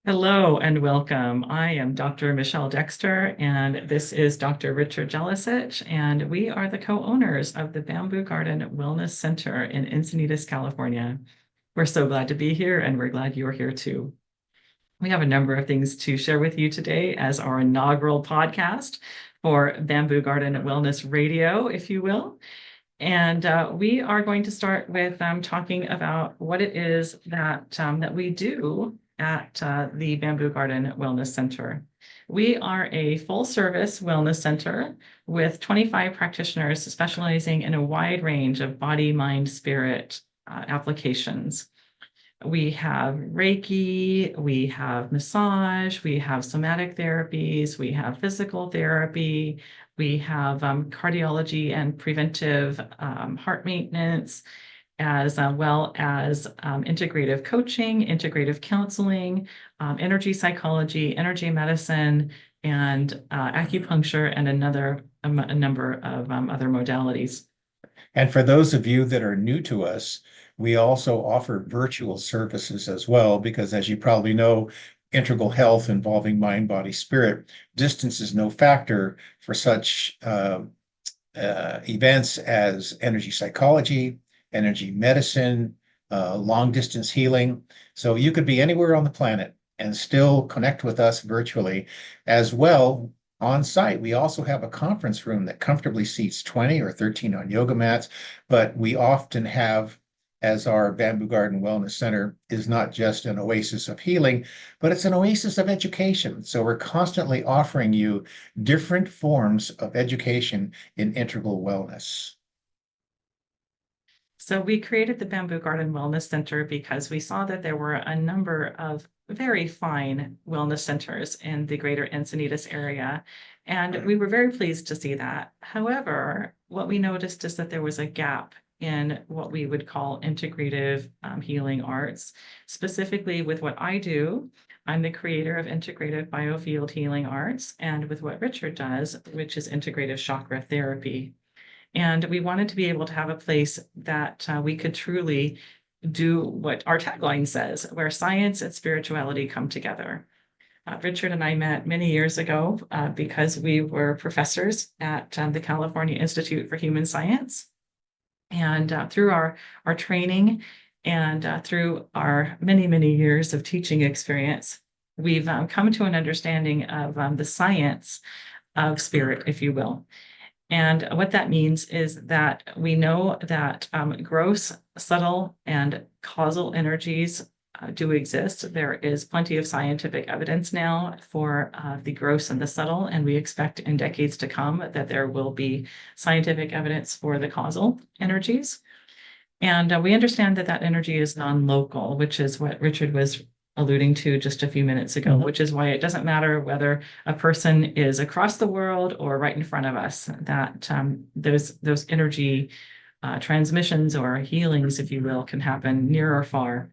Hello and welcome. I am Dr. Michelle Dexter, and this is Dr. Richard Jelusich, and we are the co-owners of the Bamboo Garden Wellness Center in Encinitas, California. We're so glad to be here, and we're glad you're here too. We have a number of things to share with you today as our inaugural podcast for Bamboo Garden Wellness Radio, if you will. And we are going to start with talking about what it is that we do at the Bamboo Garden Wellness Center. We are a full-service wellness center with 25 practitioners specializing in a wide range of body, mind, spirit applications. We have Reiki, we have massage, we have somatic therapies, we have physical therapy, we have cardiology and preventive heart maintenance, as well as integrative coaching, integrative counseling, energy psychology, energy medicine, and acupuncture, and a number of other modalities. And for those of you that are new to us, we also offer virtual services as well, because as you probably know, integral health involving mind, body, spirit, distance is no factor for such events as energy psychology, energy medicine, long distance healing. So you could be anywhere on the planet and still connect with us virtually as well. On site, we also have a conference room that comfortably seats 20 or 13 on yoga mats, but we often have, as our Bamboo Garden Wellness Center is not just an oasis of healing, but it's an oasis of education. So we're constantly offering you different forms of education in integral wellness. So we created the Bamboo Garden Wellness Center because we saw that there were a number of very fine wellness centers in the greater Encinitas area, and we were very pleased to see that. However, what we noticed is that there was a gap in what we would call integrative healing arts, specifically with what I do. I'm the creator of integrative biofield healing arts, and with what Richard does, which is integrative chakra therapy. And we wanted to be able to have a place that we could truly do what our tagline says, where science and spirituality come together. Richard and I met many years ago because we were professors at the California Institute for Human Science. And through our training and through our many, many years of teaching experience, we've come to an understanding of the science of spirit, if you will. And what that means is that we know that gross, subtle, and causal energies do exist. There is plenty of scientific evidence now for the gross and the subtle, and we expect in decades to come that there will be scientific evidence for the causal energies. And we understand that that energy is non-local, which is what Richard was alluding to just a few minutes ago, which is why it doesn't matter whether a person is across the world or right in front of us, that those energy transmissions or healings, if you will, can happen near or far.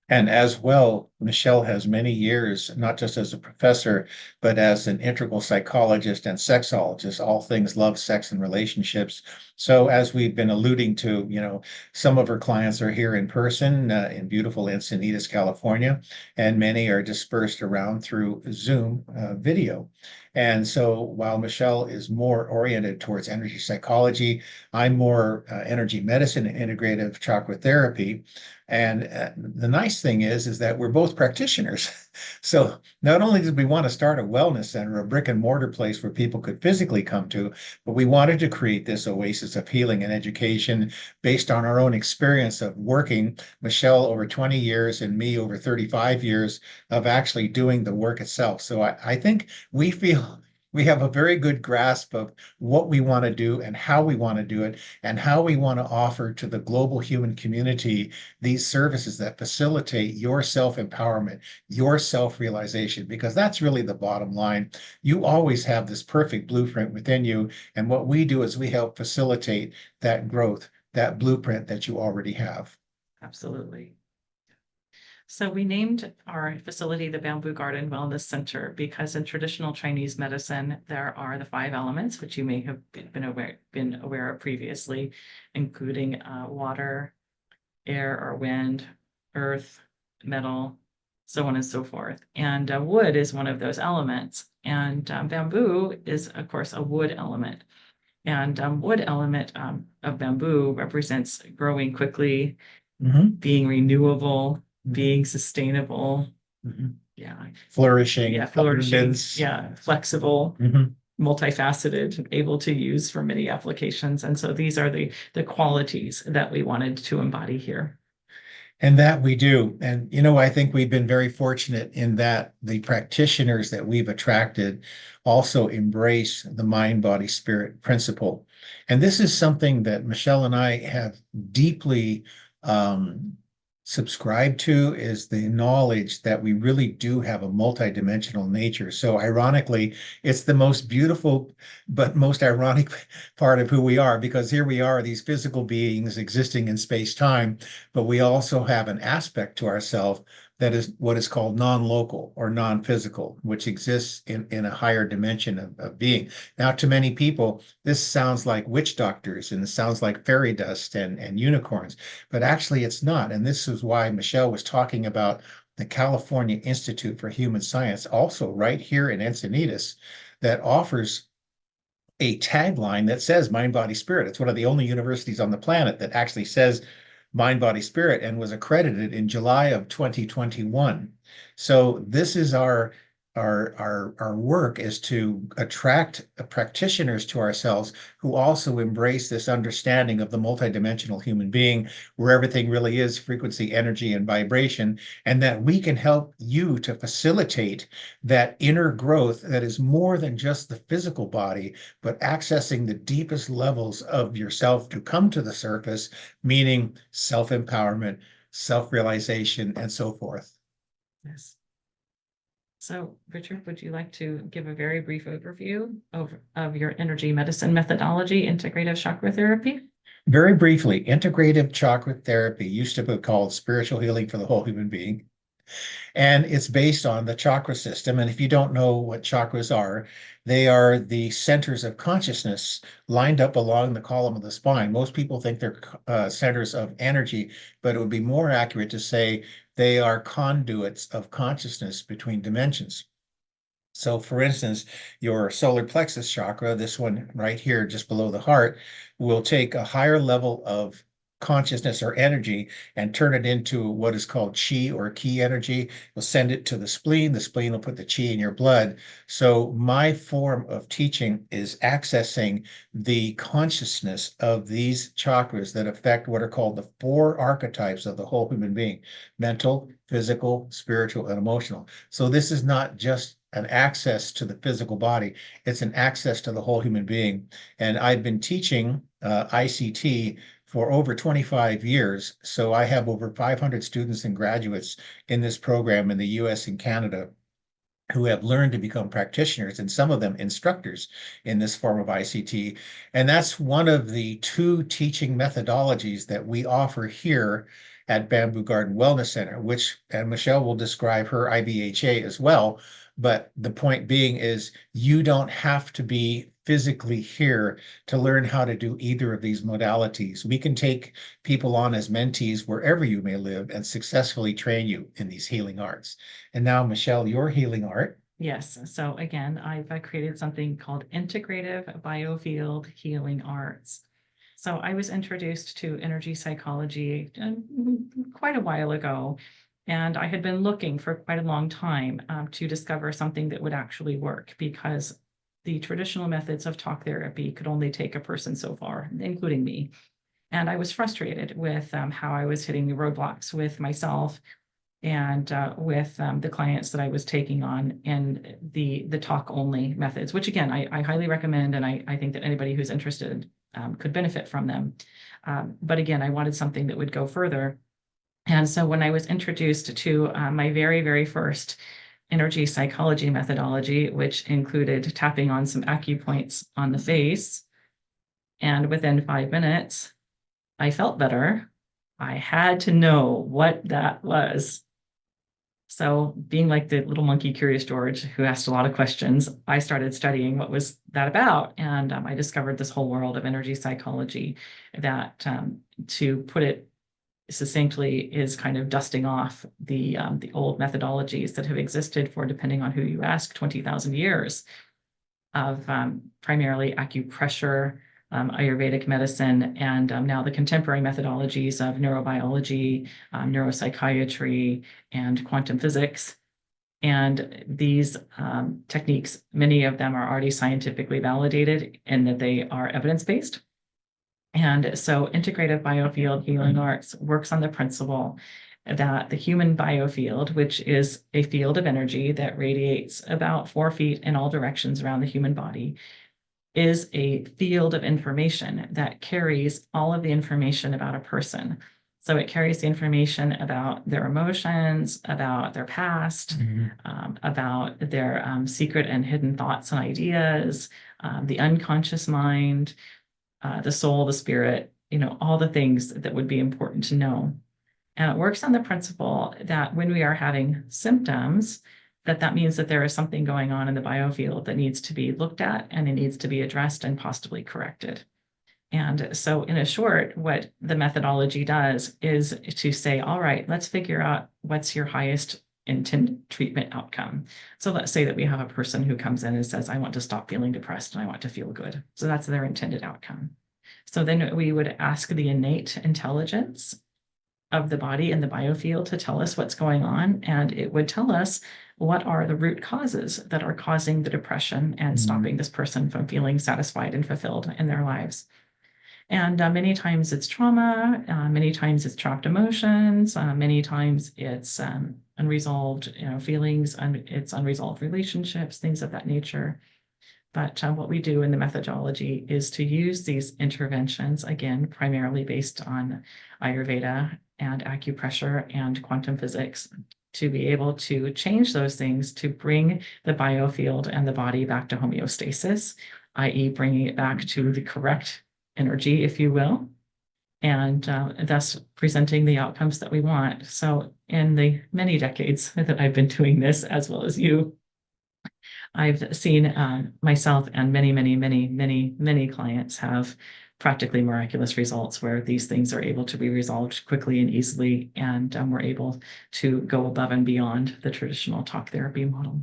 And as well, Michelle has many years, not just as a professor, but as an integral psychologist and sexologist, all things love, sex, and relationships. So as we've been alluding to, some of her clients are here in person in beautiful Encinitas, California, and many are dispersed around through Zoom video. And so while Michelle is more oriented towards energy psychology, I'm more energy medicine and integrative chakra therapy. And the nice thing is that we're both practitioners. So not only did we want to start a wellness center, a brick and mortar place where people could physically come to, but we wanted to create this oasis of healing and education based on our own experience of working, Michelle over 20 years and me over 35 years of actually doing the work itself. So I think we feel we have a very good grasp of what we want to do and how we want to do it and how we want to offer to the global human community these services that facilitate your self-empowerment, your self-realization, because that's really the bottom line. You always have this perfect blueprint within you. And what we do is we help facilitate that growth, that blueprint that you already have. Absolutely. So we named our facility the Bamboo Garden Wellness Center because in traditional Chinese medicine, there are the five elements, which you may have been aware of previously, including water, air or wind, earth, metal, so on and so forth. And wood is one of those elements. And bamboo is, of course, a wood element. And wood element of bamboo represents growing quickly, Mhm. being renewable, Mhm. being sustainable. Mhm. Yeah. Flourishing, Yeah, flourishing. abundance. Yeah, flexible, Mhm. multifaceted, able to use for many applications. And so these are the qualities that we wanted to embody here. And that we do. And, I think we've been very fortunate in that the practitioners that we've attracted also embrace the mind, body, spirit principle. And this is something that Michelle and I have deeply subscribed to, is the knowledge that we really do have a multidimensional nature. So ironically, it's the most beautiful but most ironic part of who we are, because here we are, these physical beings existing in space-time, but we also have an aspect to ourselves that is what is called non-local or non-physical, which exists in a higher dimension of being. Now, to many people, this sounds like witch doctors and it sounds like fairy dust and unicorns, but actually it's not. And this is why Michelle was talking about the California Institute for Human Science, also right here in Encinitas, that offers a tagline that says mind, body, spirit. It's one of the only universities on the planet that actually says mind, body, spirit, and was accredited in July of 2021. So this is our work, is to attract practitioners to ourselves who also embrace this understanding of the multidimensional human being, where everything really is frequency, energy, and vibration, and that we can help you to facilitate that inner growth that is more than just the physical body, but accessing the deepest levels of yourself to come to the surface, meaning self-empowerment, self-realization, and so forth. Yes. So, Richard, would you like to give a very brief overview of your energy medicine methodology, integrative chakra therapy? Very briefly, integrative chakra therapy used to be called spiritual healing for the whole human being. And it's based on the chakra system. And if you don't know what chakras are, they are the centers of consciousness lined up along the column of the spine. Most people think they're centers of energy, but it would be more accurate to say they are conduits of consciousness between dimensions. So, for instance, your solar plexus chakra, this one right here, just below the heart, will take a higher level of consciousness or energy and turn it into what is called chi or key energy. We'll send it to the spleen. The spleen will put the chi in your blood. So, my form of teaching is accessing the consciousness of these chakras that affect what are called the four archetypes of the whole human being: mental, physical, spiritual, and emotional. So, this is not just an access to the physical body, it's an access to the whole human being. And I've been teaching ICT for over 25 years. So I have over 500 students and graduates in this program in the US and Canada who have learned to become practitioners, and some of them instructors in this form of ICT. And that's one of the two teaching methodologies that we offer here at Bamboo Garden Wellness Center, which, and Michelle will describe her IBHA as well. But the point being is you don't have to be physically here to learn how to do either of these modalities. We can take people on as mentees wherever you may live and successfully train you in these healing arts. And now, Michelle, your healing art. Yes. So again, I've created something called Integrative Biofield Healing Arts. So I was introduced to energy psychology quite a while ago, and I had been looking for quite a long time to discover something that would actually work, because the traditional methods of talk therapy could only take a person so far, including me. And I was frustrated with how I was hitting the roadblocks with myself and with the clients that I was taking on, and the talk only methods, which again, I highly recommend, and I think that anybody who's interested could benefit from them. But again, I wanted something that would go further. And so when I was introduced to my very, very first energy psychology methodology, which included tapping on some acupoints on the face, and within 5 minutes, I felt better. I had to know what that was. So being like the little monkey Curious George who asked a lot of questions, I started studying what was that about. And I discovered this whole world of energy psychology that, to put it succinctly is kind of dusting off the old methodologies that have existed for, depending on who you ask, 20,000 years of primarily acupressure, Ayurvedic medicine, and now the contemporary methodologies of neurobiology, neuropsychiatry, and quantum physics. And these techniques, many of them are already scientifically validated in that they are evidence-based. And so integrative biofield healing arts works on the principle that the human biofield, which is a field of energy that radiates about 4 feet in all directions around the human body, is a field of information that carries all of the information about a person. So it carries the information about their emotions, about their past, about their secret and hidden thoughts and ideas, the unconscious mind, the soul, the spirit, all the things that would be important to know. And it works on the principle that when we are having symptoms, that means that there is something going on in the biofield that needs to be looked at, and it needs to be addressed and possibly corrected. And so in a short, what the methodology does is to say, all right, let's figure out what's your highest intended treatment outcome. So let's say that we have a person who comes in and says, I want to stop feeling depressed and I want to feel good. So that's their intended outcome. So then we would ask the innate intelligence of the body and the biofield to tell us what's going on. And it would tell us what are the root causes that are causing the depression and stopping this person from feeling satisfied and fulfilled in their lives. And many times it's trauma, many times it's trapped emotions, many times it's unresolved feelings, it's unresolved relationships, things of that nature. But what we do in the methodology is to use these interventions, again, primarily based on Ayurveda and acupressure and quantum physics, to be able to change those things to bring the biofield and the body back to homeostasis, i.e. bringing it back to the correct energy, if you will, and thus presenting the outcomes that we want. So in the many decades that I've been doing this, as well as you, I've seen myself and many clients have practically miraculous results where these things are able to be resolved quickly and easily, and we're able to go above and beyond the traditional talk therapy model.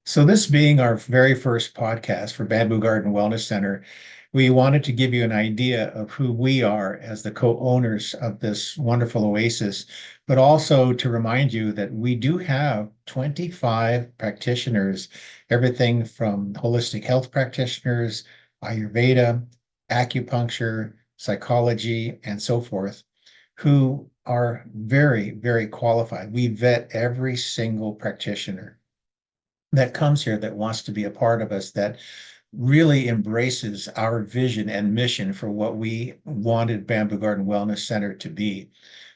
So this being our very first podcast for Bamboo Garden Wellness Center, we wanted to give you an idea of who we are as the co-owners of this wonderful oasis, but also to remind you that we do have 25 practitioners, everything from holistic health practitioners, Ayurveda, acupuncture, psychology, and so forth, who are very, very qualified. We vet every single practitioner that comes here that wants to be a part of us, that really embraces our vision and mission for what we wanted Bamboo Garden Wellness Center to be.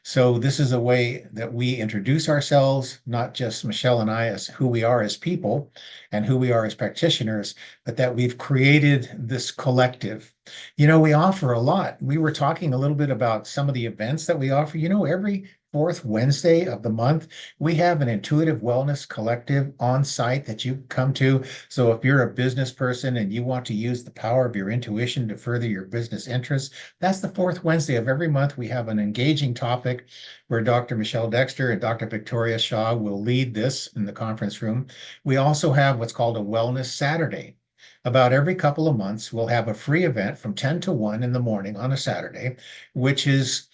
So this is a way that we introduce ourselves, not just Michelle and I as who we are as people and who we are as practitioners, but that we've created this collective. We offer a lot. We were talking a little bit about some of the events that we offer. Every fourth Wednesday of the month, we have an intuitive wellness collective on site that you come to. So if you're a business person and you want to use the power of your intuition to further your business interests, that's the fourth Wednesday of every month. We have an engaging topic where Dr. Michelle Dexter and Dr. Victoria Shaw will lead this in the conference room. We also have what's called a Wellness Saturday. About every couple of months, we'll have a free event from 10 to 1 in the morning on a Saturday, which is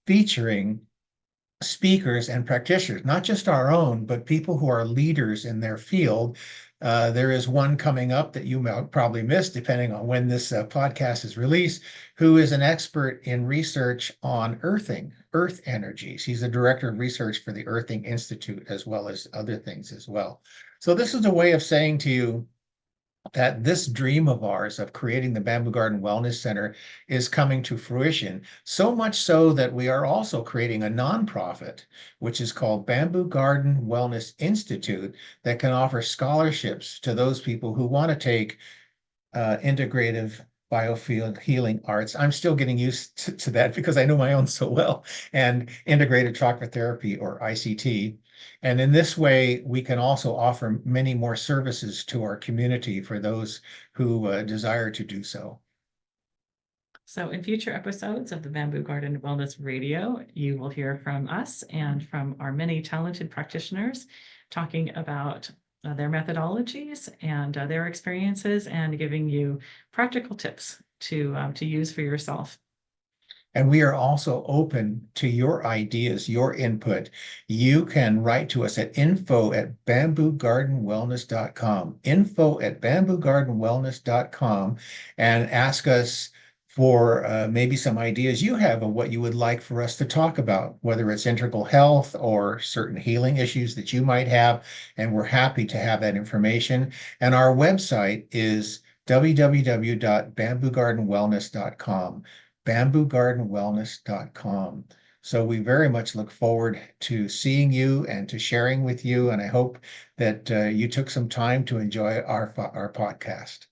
featuring speakers and practitioners, not just our own, but people who are leaders in their field. There is one coming up that you might probably miss, depending on when this podcast is released, who is an expert in research on earthing, earth energies. He's the director of research for the Earthing Institute, as well as other things as well. So this is a way of saying to you that this dream of ours of creating the Bamboo Garden Wellness Center is coming to fruition, so much so that we are also creating a nonprofit, which is called Bamboo Garden Wellness Institute, that can offer scholarships to those people who want to take integrative biofield healing arts. I'm still getting used to that because I know my own so well, and integrated chakra therapy, or ICT. And in this way, we can also offer many more services to our community for those who desire to do so. So in future episodes of the Bamboo Garden Wellness Radio, you will hear from us and from our many talented practitioners talking about their methodologies and their experiences and giving you practical tips to use for yourself. And we are also open to your ideas, your input. You can write to us at info@bamboogardenwellness.com, info@bamboogardenwellness.com, and ask us for maybe some ideas you have of what you would like for us to talk about, whether it's integral health or certain healing issues that you might have. And we're happy to have that information. And our website is www.bamboogardenwellness.com, bamboogardenwellness.com. So we very much look forward to seeing you and to sharing with you. And I hope that you took some time to enjoy our podcast.